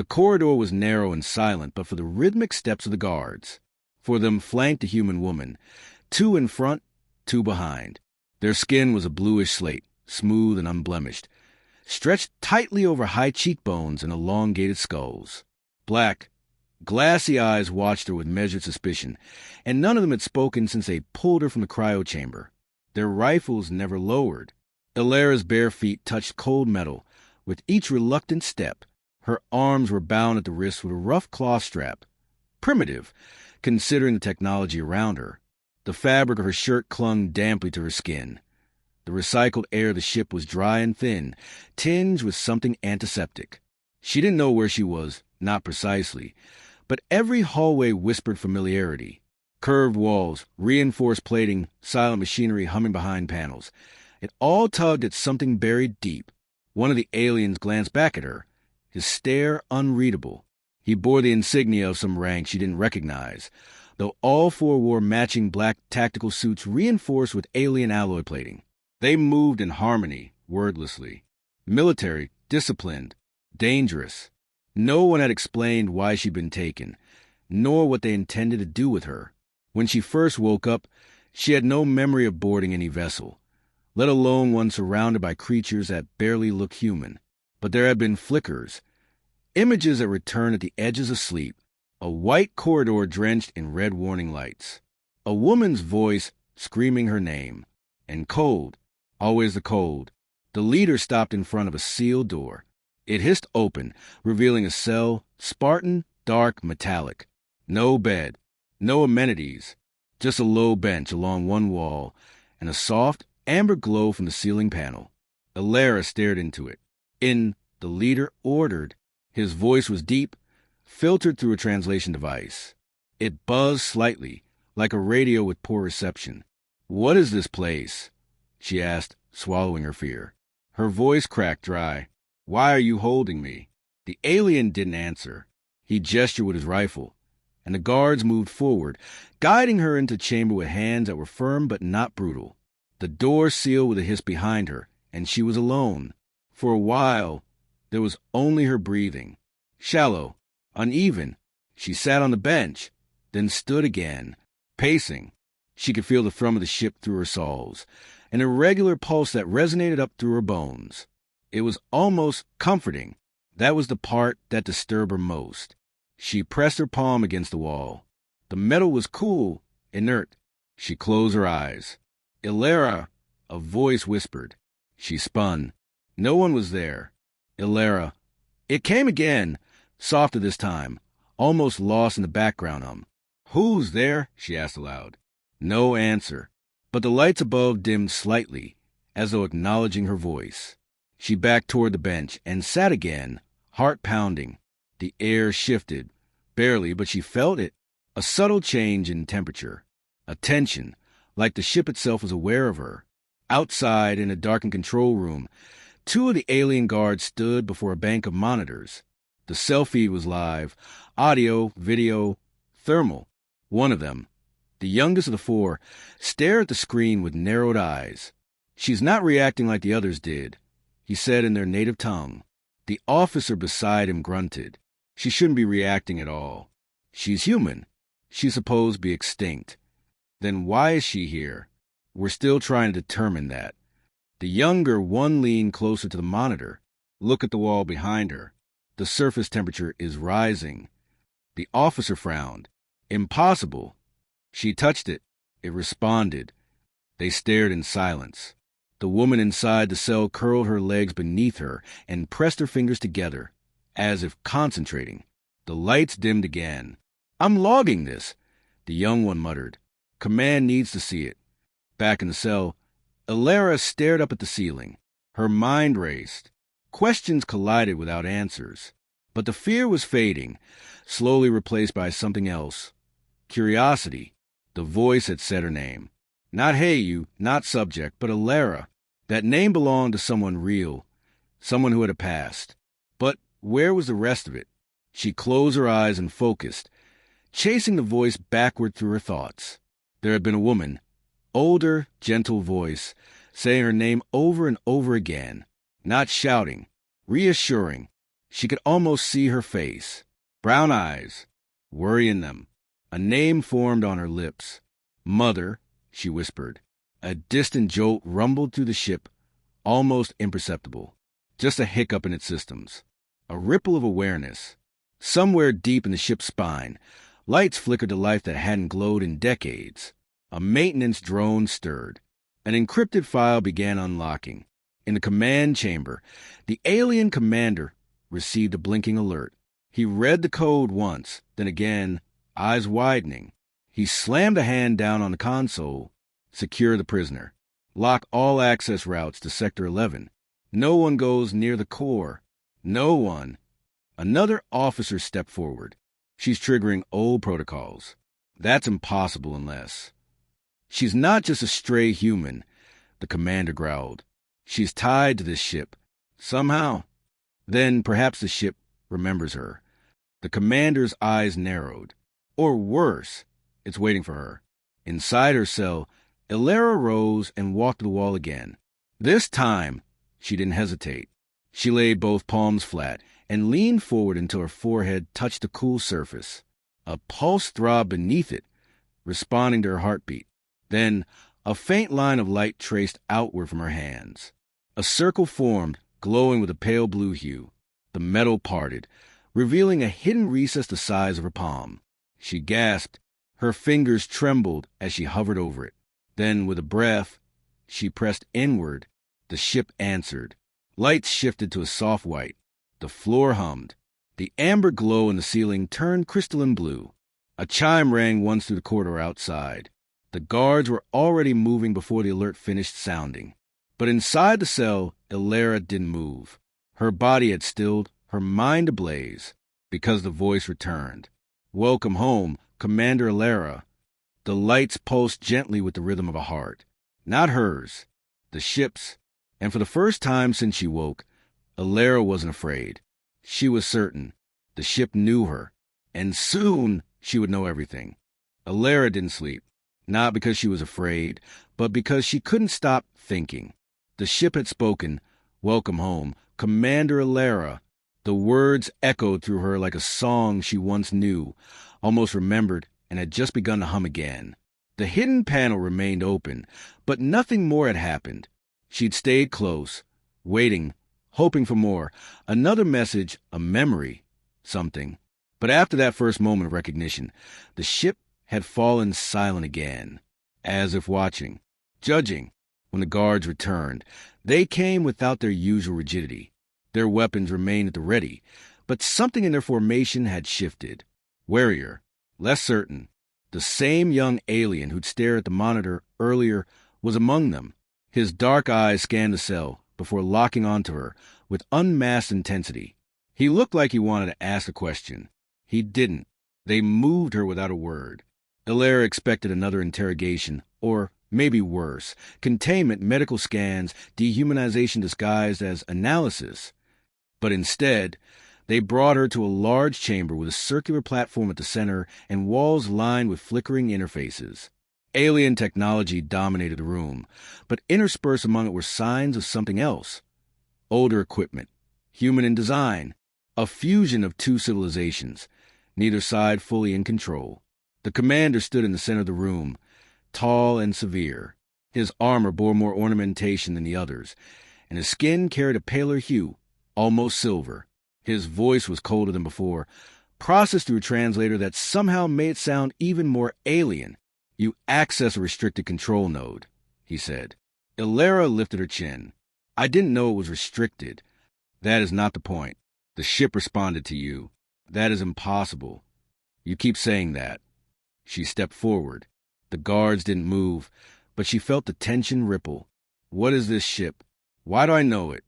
The corridor was narrow and silent, but for the rhythmic steps of the guards. For them flanked a human woman, 2 in front, 2 behind. Their skin was a bluish slate, smooth and unblemished, stretched tightly over high cheekbones and elongated skulls. Black, glassy eyes watched her with measured suspicion, and none of them had spoken since they pulled her from the cryo chamber. Their rifles never lowered. Illyra's bare feet touched cold metal. With each reluctant step, her arms were bound at the wrist with a rough cloth strap. Primitive, considering the technology around her. The fabric of her shirt clung damply to her skin. The recycled air of the ship was dry and thin, tinged with something antiseptic. She didn't know where she was, not precisely, but every hallway whispered familiarity. Curved walls, reinforced plating, silent machinery humming behind panels. It all tugged at something buried deep. One of the aliens glanced back at her, his stare unreadable. He bore the insignia of some rank she didn't recognize, though all 4 wore matching black tactical suits reinforced with alien alloy plating. They moved in harmony, wordlessly. Military, disciplined, dangerous. No one had explained why she'd been taken, nor what they intended to do with her. When she first woke up, she had no memory of boarding any vessel, let alone one surrounded by creatures that barely looked human. But there had been flickers, images that returned at the edges of sleep, a white corridor drenched in red warning lights, a woman's voice screaming her name, and cold, always the cold. The leader stopped in front of a sealed door. It hissed open, revealing a cell, Spartan, dark, metallic. No bed, no amenities, just a low bench along one wall, and a soft, amber glow from the ceiling panel. Illyra stared into it. The leader ordered. His voice was deep, filtered through a translation device. It buzzed slightly, like a radio with poor reception. "What is this place?" she asked, swallowing her fear. Her voice cracked dry. "Why are you holding me?" The alien didn't answer. He gestured with his rifle, and the guards moved forward, guiding her into the chamber with hands that were firm but not brutal. The door sealed with a hiss behind her, and she was alone. For a while, there was only her breathing. Shallow, uneven. She sat on the bench, then stood again, pacing. She could feel the thrum of the ship through her soles, an irregular pulse that resonated up through her bones. It was almost comforting. That was the part that disturbed her most. She pressed her palm against the wall. The metal was cool, inert. She closed her eyes. "Illyra," a voice whispered. She spun. No one was there. Illyra. It came again, softer this time, almost lost in the background. "Who's there?" she asked aloud. No answer, but the lights above dimmed slightly, as though acknowledging her voice. She backed toward the bench and sat again, heart pounding. The air shifted, barely, but she felt it. A subtle change in temperature. A tension, like the ship itself was aware of her. Outside, in a darkened control room, 2 of the alien guards stood before a bank of monitors. The cell feed was live, audio, video, thermal. One of them, the youngest of the 4, stared at the screen with narrowed eyes. "She's not reacting like the others did," he said in their native tongue. The officer beside him grunted. "She shouldn't be reacting at all. She's human. She's supposed to be extinct. Then why is she here? We're still trying to determine that." The younger one leaned closer to the monitor. "Look at the wall behind her. The surface temperature is rising." The officer frowned. "Impossible." She touched it. It responded. They stared in silence. The woman inside the cell curled her legs beneath her and pressed her fingers together, as if concentrating. The lights dimmed again. "I'm logging this," the young one muttered. "Command needs to see it." Back in the cell, Illyra stared up at the ceiling. Her mind raced. Questions collided without answers. But the fear was fading, slowly replaced by something else. Curiosity. The voice had said her name. Not "Hey you," not subject, but Illyra. That name belonged to someone real, someone who had a past. But where was the rest of it? She closed her eyes and focused, chasing the voice backward through her thoughts. There had been a woman, older, gentle voice, saying her name over and over again, not shouting, reassuring. She could almost see her face. Brown eyes, worry in them. A name formed on her lips. Mother, she whispered. A distant jolt rumbled through the ship, almost imperceptible. Just a hiccup in its systems. A ripple of awareness. Somewhere deep in the ship's spine, lights flickered to life that hadn't glowed in decades. A maintenance drone stirred. An encrypted file began unlocking. In the command chamber, the alien commander received a blinking alert. He read the code once, then again, eyes widening. He slammed a hand down on the console. Secure the prisoner. Lock all access routes to Sector 11. No one goes near the core. No one. Another officer stepped forward. She's triggering old protocols. That's impossible unless... She's not just a stray human, the commander growled. She's tied to this ship. Somehow. Then perhaps the ship remembers her. The commander's eyes narrowed. Or worse, it's waiting for her. Inside her cell, Illyra rose and walked to the wall again. This time, she didn't hesitate. She laid both palms flat and leaned forward until her forehead touched the cool surface. A pulse throbbed beneath it, responding to her heartbeat. Then, a faint line of light traced outward from her hands. A circle formed, glowing with a pale blue hue. The metal parted, revealing a hidden recess the size of her palm. She gasped. Her fingers trembled as she hovered over it. Then, with a breath, she pressed inward. The ship answered. Lights shifted to a soft white. The floor hummed. The amber glow in the ceiling turned crystalline blue. A chime rang once through the corridor outside. The guards were already moving before the alert finished sounding. But inside the cell, Illyra didn't move. Her body had stilled, her mind ablaze, because the voice returned. Welcome home, Commander Illyra. The lights pulsed gently with the rhythm of a heart. Not hers, the ship's. And for the first time since she woke, Illyra wasn't afraid. She was certain. The ship knew her. And soon she would know everything. Illyra didn't sleep. Not because she was afraid, but because she couldn't stop thinking. The ship had spoken, "Welcome home, Commander Illyra." The words echoed through her like a song she once knew, almost remembered, and had just begun to hum again. The hidden panel remained open, but nothing more had happened. She'd stayed close, waiting, hoping for more. Another message, a memory, something. But after that first moment of recognition, the ship had fallen silent again, as if watching, judging. When the guards returned, they came without their usual rigidity. Their weapons remained at the ready, but something in their formation had shifted. Warier, less certain. The same young alien who'd stared at the monitor earlier was among them. His dark eyes scanned the cell before locking onto her with unmasked intensity. He looked like he wanted to ask a question. He didn't. They moved her without a word. Illyra expected another interrogation, or maybe worse, containment, medical scans, dehumanization disguised as analysis. But instead, they brought her to a large chamber with a circular platform at the center and walls lined with flickering interfaces. Alien technology dominated the room, but interspersed among it were signs of something else. Older equipment, human in design, a fusion of two civilizations, neither side fully in control. The commander stood in the center of the room, tall and severe. His armor bore more ornamentation than the others, and his skin carried a paler hue, almost silver. His voice was colder than before, processed through a translator that somehow made it sound even more alien. "You access a restricted control node," he said. Illyra lifted her chin. "I didn't know it was restricted. That is not the point. The ship responded to you. That is impossible. You keep saying that." She stepped forward. The guards didn't move, but she felt the tension ripple. "What is this ship? Why do I know it?"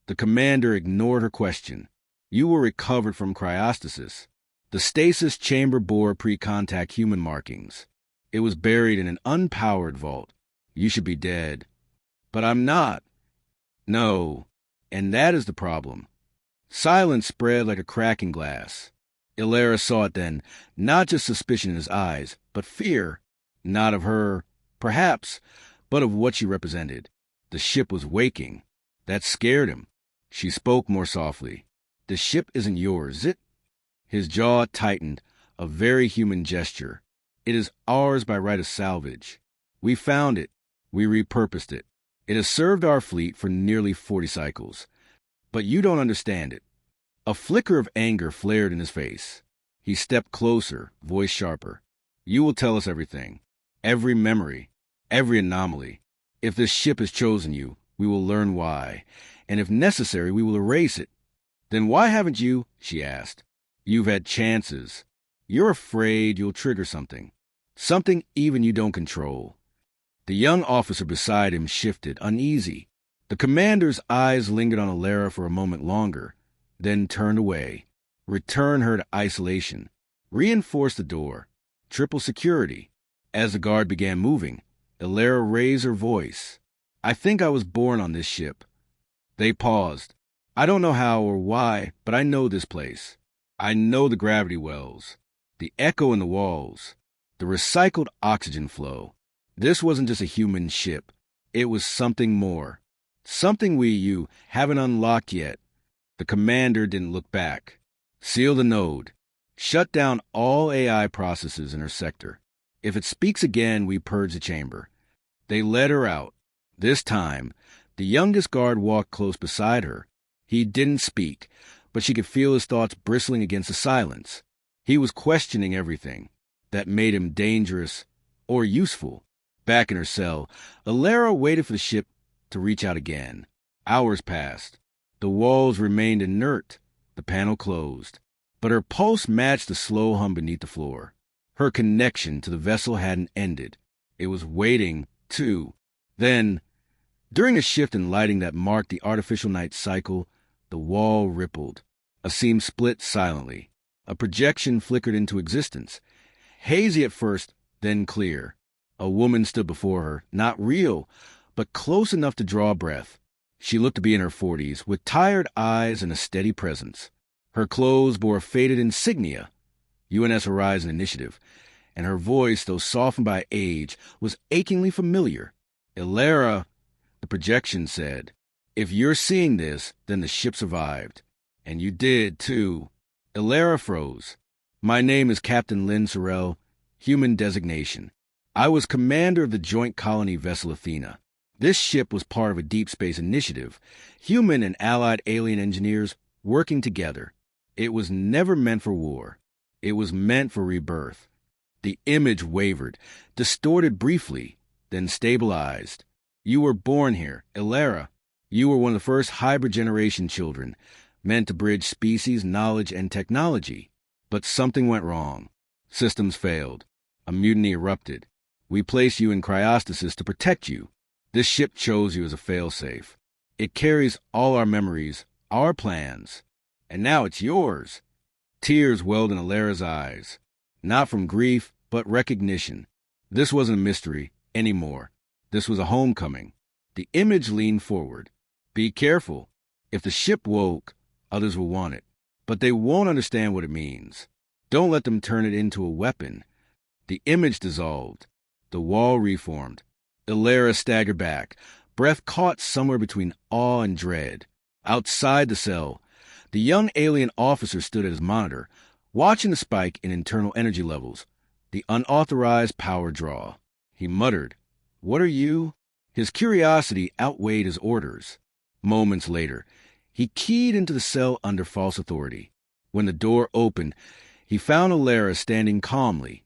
The commander ignored her question. "You were recovered from cryostasis. The stasis chamber bore pre-contact human markings. It was buried in an unpowered vault. You should be dead." "But I'm not." "No, and that is the problem." Silence spread like a crack in glass. Illyra saw it then, not just suspicion in his eyes, but fear. Not of her, perhaps, but of what she represented. The ship was waking. That scared him. She spoke more softly. The ship isn't yours, is it? His jaw tightened, a very human gesture. It is ours by right of salvage. We found it. We repurposed it. It has served our fleet for nearly 40 cycles. But you don't understand it. A flicker of anger flared in his face. He stepped closer, voice sharper. You will tell us everything. Every memory. Every anomaly. If this ship has chosen you, we will learn why. And if necessary, we will erase it. Then why haven't you? She asked. You've had chances. You're afraid you'll trigger something. Something even you don't control. The young officer beside him shifted, uneasy. The commander's eyes lingered on Alara for a moment longer, then turned away. Return her to isolation. Reinforce the door. Triple security. As the guard began moving, Alara raised her voice. I think I was born on this ship. They paused. I don't know how or why, but I know this place. I know the gravity wells, the echo in the walls, the recycled oxygen flow. This wasn't just a human ship. It was something more. Something you haven't unlocked yet. The commander didn't look back. Seal the node. Shut down all AI processes in her sector. If it speaks again, we purge the chamber. They led her out. This time, the youngest guard walked close beside her. He didn't speak, but she could feel his thoughts bristling against the silence. He was questioning everything that made him dangerous or useful. Back in her cell, Alara waited for the ship to reach out again. Hours passed. The walls remained inert. The panel closed. But her pulse matched the slow hum beneath the floor. Her connection to the vessel hadn't ended. It was waiting, too. Then, during a shift in lighting that marked the artificial night cycle, the wall rippled. A seam split silently. A projection flickered into existence. Hazy at first, then clear. A woman stood before her, not real, but close enough to draw breath. She looked to be in her 40s, with tired eyes and a steady presence. Her clothes bore a faded insignia, UNS Horizon Initiative, and her voice, though softened by age, was achingly familiar. Alara, the projection said, if you're seeing this, then the ship survived. And you did, too. Alara froze. My name is Captain Lynn Sorrell, human designation. I was commander of the joint colony vessel Athena. This ship was part of a deep space initiative, human and allied alien engineers working together. It was never meant for war. It was meant for rebirth. The image wavered, distorted briefly, then stabilized. You were born here, Alara. You were one of the first hybrid generation children, meant to bridge species, knowledge, and technology. But something went wrong. Systems failed. A mutiny erupted. We placed you in cryostasis to protect you. This ship chose you as a failsafe. It carries all our memories, our plans. And now it's yours. Tears welled in Alara's eyes. Not from grief, but recognition. This wasn't a mystery anymore. This was a homecoming. The image leaned forward. Be careful. If the ship woke, others will want it. But they won't understand what it means. Don't let them turn it into a weapon. The image dissolved. The wall reformed. Alara staggered back, breath caught somewhere between awe and dread. Outside the cell, the young alien officer stood at his monitor, watching the spike in internal energy levels, the unauthorized power draw. He muttered, "What are you?" His curiosity outweighed his orders. Moments later, he keyed into the cell under false authority. When the door opened, he found Alara standing calmly,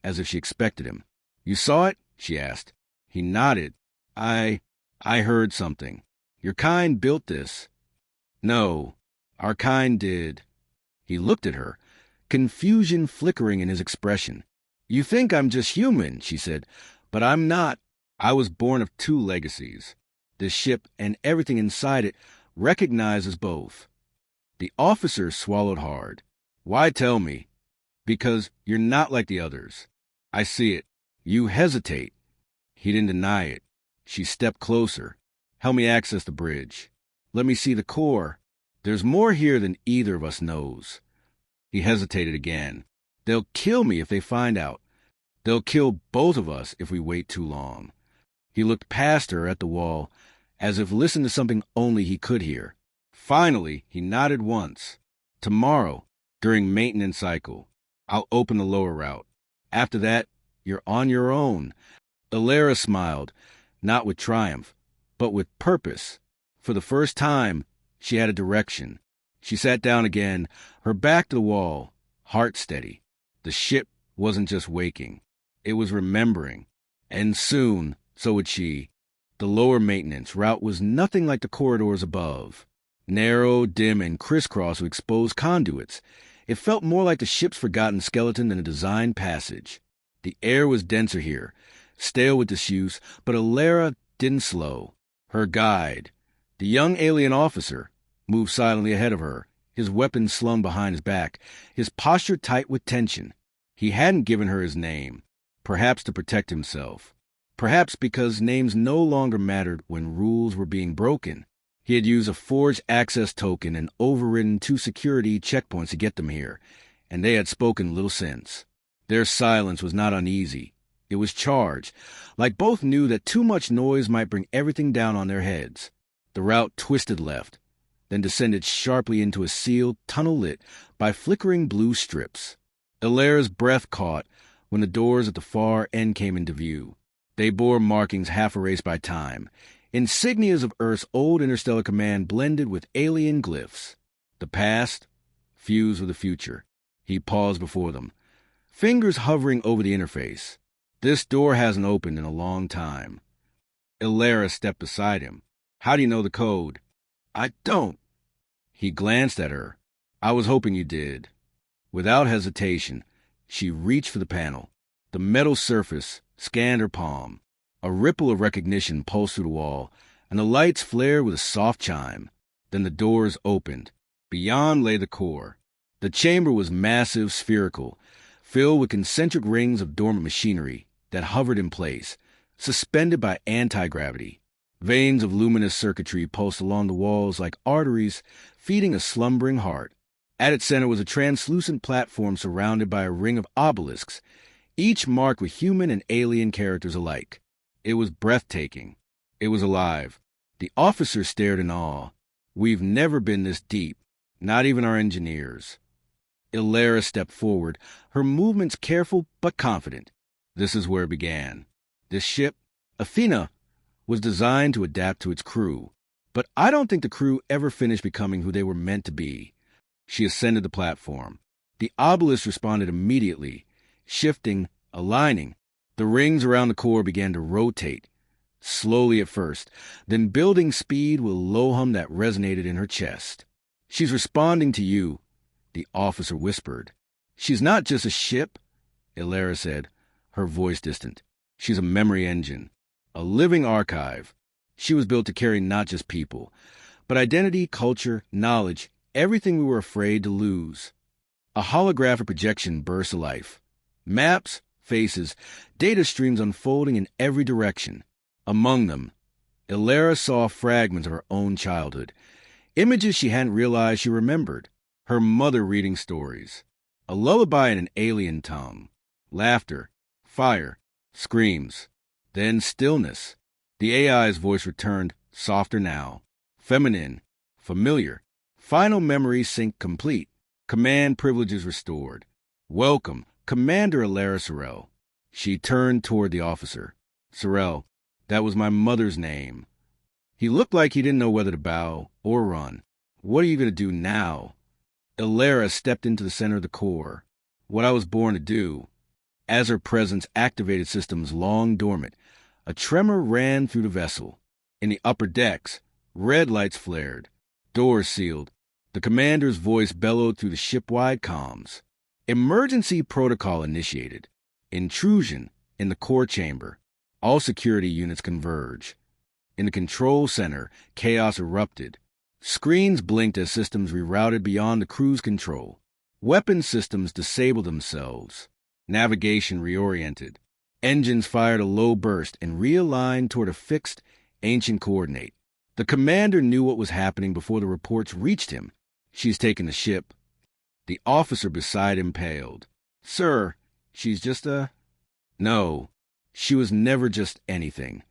as if she expected him. "You saw it?" she asked. He nodded. I heard something. Your kind built this." "No, our kind did." He looked at her, confusion flickering in his expression. "You think I'm just human," she said, "but I'm not. I was born of two legacies. This ship and everything inside it recognizes both." The officer swallowed hard. "Why tell me?" "Because you're not like the others. I see it. You hesitate." He didn't deny it. She stepped closer. "Help me access the bridge. Let me see the core. There's more here than either of us knows." He hesitated again. "They'll kill me if they find out. They'll kill both of us if we wait too long." He looked past her at the wall, as if listening to something only he could hear. Finally, he nodded once. Tomorrow, during maintenance cycle, I'll open the lower route. After that, you're on your own." Alara smiled, not with triumph, but with purpose. For the first time, she had a direction. She sat down again, her back to the wall, heart steady. The ship wasn't just waking. It was remembering. And soon, so would she. The lower maintenance route was nothing like the corridors above. Narrow, dim, and crisscrossed with exposed conduits. It felt more like the ship's forgotten skeleton than a designed passage. The air was denser here, stale with disuse, but Alara didn't slow. Her guide, the young alien officer, moved silently ahead of her, his weapon slung behind his back, his posture tight with tension. He hadn't given her his name, perhaps to protect himself, perhaps because names no longer mattered when rules were being broken. He had used a forged access token and overridden 2 security checkpoints to get them here, and they had spoken little since. Their silence was not uneasy. It was charged, like both knew that too much noise might bring everything down on their heads. The route twisted left, then descended sharply into a sealed tunnel lit by flickering blue strips. Alara's breath caught when the doors at the far end came into view. They bore markings half erased by time, insignias of Earth's old interstellar command blended with alien glyphs. The past fused with the future. He paused before them, fingers hovering over the interface. "This door hasn't opened in a long time." Alara stepped beside him. "How do you know the code?" "I don't." He glanced at her. "I was hoping you did." Without hesitation, she reached for the panel. The metal surface scanned her palm. A ripple of recognition pulsed through the wall, and the lights flared with a soft chime. Then the doors opened. Beyond lay the core. The chamber was massive, spherical, filled with concentric rings of dormant machinery that hovered in place, suspended by anti-gravity. Veins of luminous circuitry pulsed along the walls like arteries feeding a slumbering heart. At its center was a translucent platform surrounded by a ring of obelisks, each marked with human and alien characters alike. It was breathtaking. It was alive. The officer stared in awe. "We've never been this deep, not even our engineers." Alara stepped forward, her movements careful but confident. This is where it began. This ship, Athena, was designed to adapt to its crew, but I don't think the crew ever finished becoming who they were meant to be. She ascended the platform. The obelisk responded immediately, shifting, aligning. The rings around the core began to rotate, slowly at first, then building speed with a low hum that resonated in her chest. "She's responding to you," the officer whispered. "She's not just a ship," Alara said, her voice distant. "She's a memory engine, a living archive. She was built to carry not just people, but identity, culture, knowledge, everything we were afraid to lose." A holographic projection burst to life. Maps, faces, data streams unfolding in every direction. Among them, Alara saw fragments of her own childhood, images she hadn't realized she remembered. Her mother reading stories, a lullaby in an alien tongue, laughter, fire, screams, then stillness. The AI's voice returned, softer now, feminine, familiar. Final memory sync complete. Command privileges restored. "Welcome, Commander Alara Sorrell." She turned toward the officer. "Sorrell, that was my mother's name." He looked like he didn't know whether to bow or run. "What are you going to do now?" Alara stepped into the center of the core. "What I was born to do." As her presence activated systems long dormant, a tremor ran through the vessel. In the upper decks, red lights flared. Doors sealed. The commander's voice bellowed through the ship-wide comms. Emergency protocol initiated. Intrusion in the core chamber. All security units converge. In the control center, chaos erupted. Screens blinked as systems rerouted beyond the crew's control. Weapon systems disabled themselves. Navigation reoriented. Engines fired a low burst and realigned toward a fixed, ancient coordinate. The commander knew what was happening before the reports reached him. "She's taken the ship." The officer beside him paled. "Sir, she's just a—" No, she was never just anything.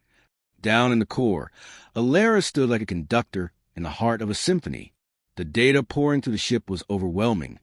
Down in the core, Alara stood like a conductor in the heart of a symphony. The data pouring through the ship was overwhelming,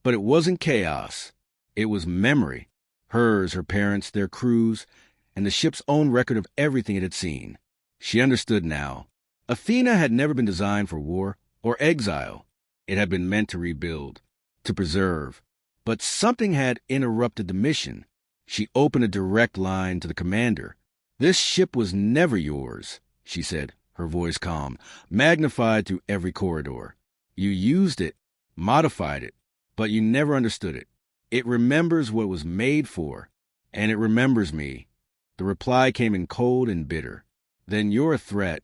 but it wasn't chaos. It was memory. Hers, her parents, their crews, and the ship's own record of everything it had seen. She understood now. Athena had never been designed for war or exile. It had been meant to rebuild, to preserve. But something had interrupted the mission. She opened a direct line to the commander. "This ship was never yours," she said, her voice calm, magnified through every corridor. "You used it, modified it, but you never understood it. It remembers what it was made for, and it remembers me." The reply came in cold and bitter. "Then you're a threat."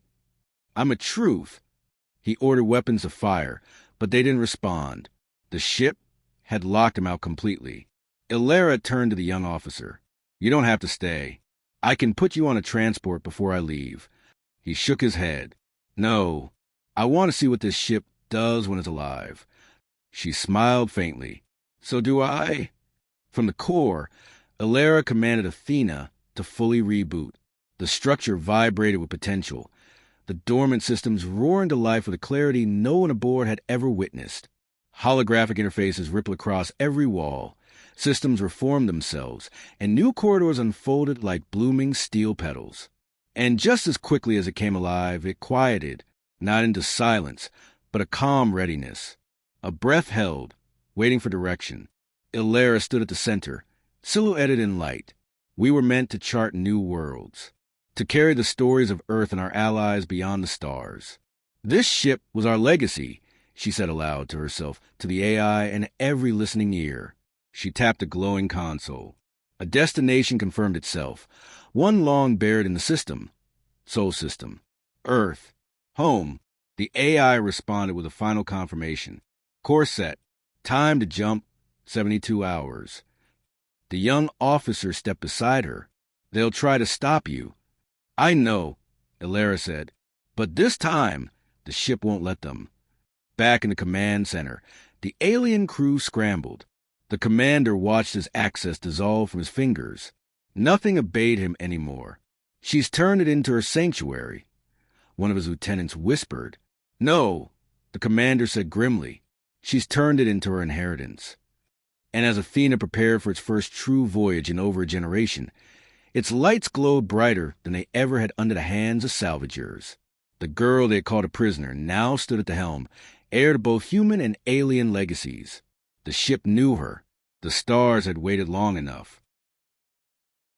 "I'm a truth." He ordered weapons to fire, but they didn't respond. The ship had locked him out completely. Illyra turned to the young officer. "You don't have to stay. I can put you on a transport before I leave." He shook his head. "No, I want to see what this ship does when it's alive." She smiled faintly. "So do I." From the core, Illyra commanded Athena to fully reboot. The structure vibrated with potential. The dormant systems roared into life with a clarity no one aboard had ever witnessed. Holographic interfaces rippled across every wall. Systems reformed themselves, and new corridors unfolded like blooming steel petals. And just as quickly as it came alive, it quieted, not into silence, but a calm readiness. A breath held, waiting for direction. Illyra stood at the center, silhouetted in light. We were meant to chart new worlds, to carry the stories of Earth and our allies beyond the stars. "This ship was our legacy," she said aloud to herself, to the AI, and every listening ear. She tapped a glowing console. A destination confirmed itself, one long buried in the system. Sol system. Earth. Home. The AI responded with a final confirmation. "Course set. Time to jump. 72 hours. The young officer stepped beside her. "They'll try to stop you." "I know," Illyra said. "But this time, the ship won't let them." Back in the command center, the alien crew scrambled. The commander watched his access dissolve from his fingers. Nothing obeyed him anymore. "She's turned it into her sanctuary," one of his lieutenants whispered. "No," the commander said grimly. "She's turned it into her inheritance." And as Athena prepared for its first true voyage in over a generation, its lights glowed brighter than they ever had under the hands of salvagers. The girl they had called a prisoner now stood at the helm, heir to both human and alien legacies. The ship knew her. The stars had waited long enough.